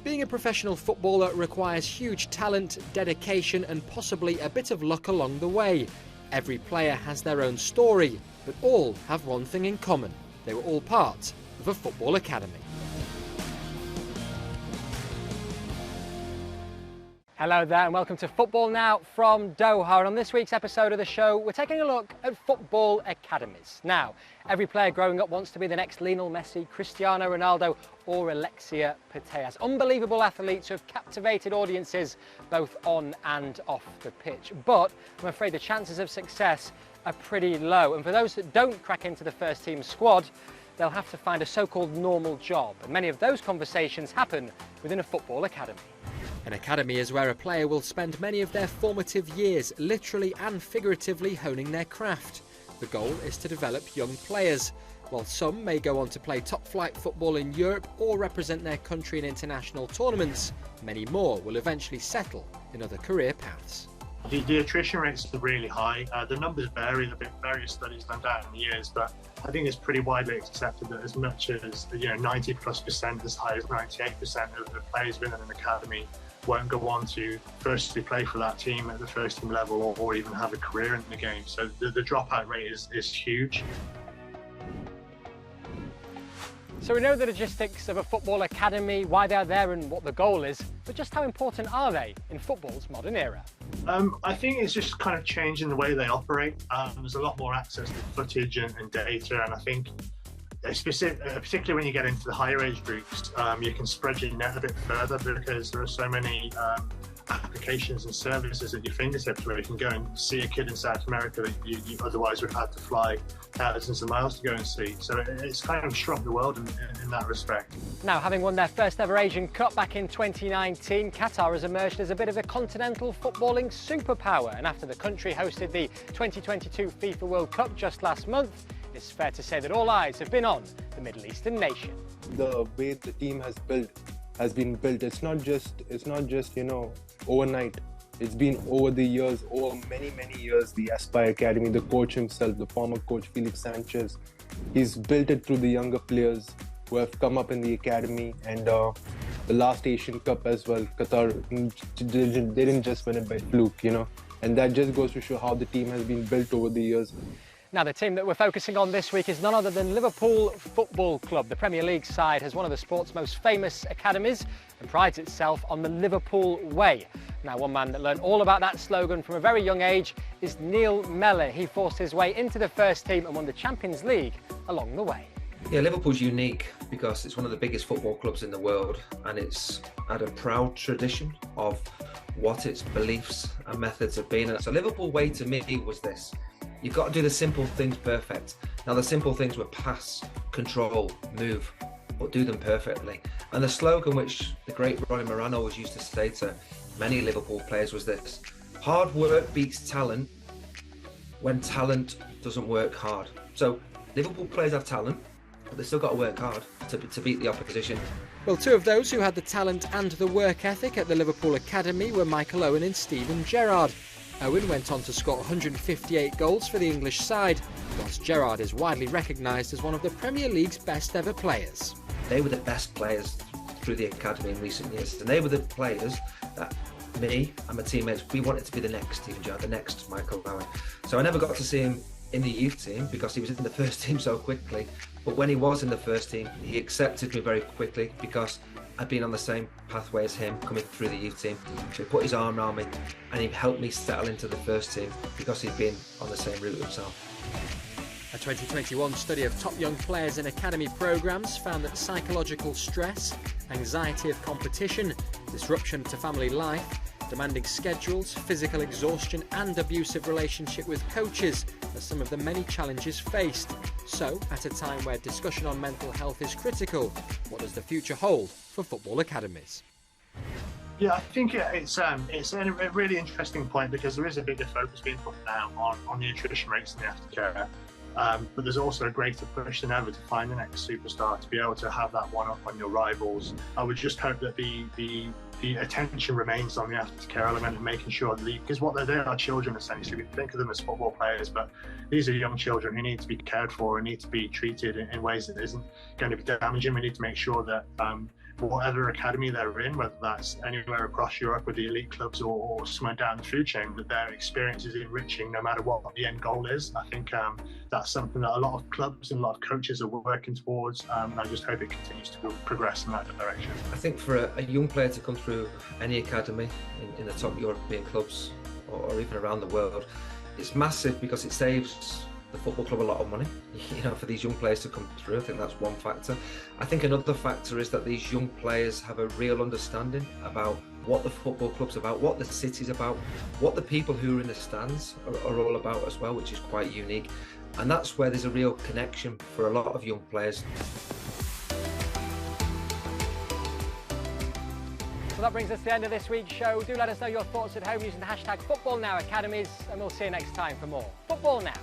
Being a professional footballer requires huge talent, dedication and possibly a bit of luck along the way. Every player has their own story, but all have one thing in common. They were all part of a football academy. Hello there and welcome to Football Now from Doha, and on this week's episode of the show we're taking a look at football academies. Now, every player growing up wants to be the next Lionel Messi, Cristiano Ronaldo or Alexia Putellas. Unbelievable athletes who have captivated audiences both on and off the pitch. But I'm afraid the chances of success are pretty low, and for those that don't crack into the first team squad, they'll have to find a so-called normal job, and many of those conversations happen within a football academy. An academy is where a player will spend many of their formative years literally and figuratively honing their craft. The goal is to develop young players. While some may go on to play top-flight football in Europe or represent their country in international tournaments, many more will eventually settle in other career paths. The attrition rates are really high. The numbers vary. There have been various studies done down in the years, but I think it's pretty widely accepted that as much as 90+%, as high as 98% of the players within an academy won't go on to firstly play for that team at the first team level or even have a career in the game. So the dropout rate is huge. So we know the logistics of a football academy, why they're there and what the goal is, but just how important are they in football's modern era? I think it's just kind of changing the way they operate. There's a lot more access to footage and data, and I think particularly when you get into the higher age groups, you can spread your net a bit further because there are so many applications and services at your fingertips where you can go and see a kid in South America that you otherwise would have had to fly thousands of miles to go and see. So it's kind of shrunk the world in that respect. Now, having won their first ever Asian Cup back in 2019, Qatar has emerged as a bit of a continental footballing superpower, and after the country hosted the 2022 FIFA World Cup just last month, it's fair to say that all eyes have been on the Middle Eastern nation. The way the team has been built, it's not just overnight. It's been over the years, over many years. The Aspire Academy, the coach himself, the former coach Felix Sanchez, he's built it through the younger players who have come up in the academy, and the last Asian Cup as well, Qatar, they didn't just win it by fluke, and that just goes to show how the team has been built over the years. Now, the team that we're focusing on this week is none other than Liverpool Football Club. The Premier League side has one of the sport's most famous academies and prides itself on the Liverpool way. Now, one man that learned all about that slogan from a very young age is Neil Mellor. He forced his way into the first team and won the Champions League along the way. Yeah, Liverpool's unique because it's one of the biggest football clubs in the world, and it's had a proud tradition of what its beliefs and methods have been. So Liverpool way to me was this: you've got to do the simple things perfect. Now, the simple things were pass, control, move, but do them perfectly. And the slogan which the great Ronnie Morano always used to say to many Liverpool players was this: hard work beats talent when talent doesn't work hard. So Liverpool players have talent, but they've still got to work hard to beat the opposition. Well, two of those who had the talent and the work ethic at the Liverpool Academy were Michael Owen and Steven Gerrard. Owen went on to score 158 goals for the English side, whilst Gerrard is widely recognised as one of the Premier League's best ever players. They were the best players through the academy in recent years, and they were the players that me and my teammates, we wanted to be the next Steven Gerrard, the next Michael Owen. So I never got to see him in the youth team because he was in the first team so quickly, but when he was in the first team, he accepted me very quickly because I'd been on the same pathway as him coming through the youth team. So he put his arm around me and he helped me settle into the first team because he'd been on the same route himself. A 2021 study of top young players in academy programmes found that psychological stress, anxiety of competition, disruption to family life, demanding schedules, physical exhaustion and abusive relationship with coaches are some of the many challenges faced. So, at a time where discussion on mental health is critical, what does the future hold for football academies? Yeah, I think it's a really interesting point because there is a bigger focus being put now on the attrition rates and the aftercare. But there's also a greater push than ever to find the next superstar, to be able to have that one up on your rivals. I would just hope that the attention remains on the aftercare element and making sure that because they are children essentially. We think of them as football players, but these are young children who need to be cared for and need to be treated in ways that isn't going to be damaging. We need to make sure that whatever academy they're in, whether that's anywhere across Europe with the elite clubs or somewhere down the food chain, that their experience is enriching no matter what the end goal is. I think that's something that a lot of clubs and a lot of coaches are working towards, and I just hope it continues to progress in that direction. I think for a young player to come through any academy in the top European clubs or even around the world, it's massive because it saves the football club a lot of money, for these young players to come through. I think that's one factor. I think another factor is that these young players have a real understanding about what the football club's about, what the city's about, what the people who are in the stands are all about as well, which is quite unique. And that's where there's a real connection for a lot of young players. Well, that brings us to the end of this week's show. Do let us know your thoughts at home using the hashtag FootballNowAcademies, and we'll see you next time for more Football Now.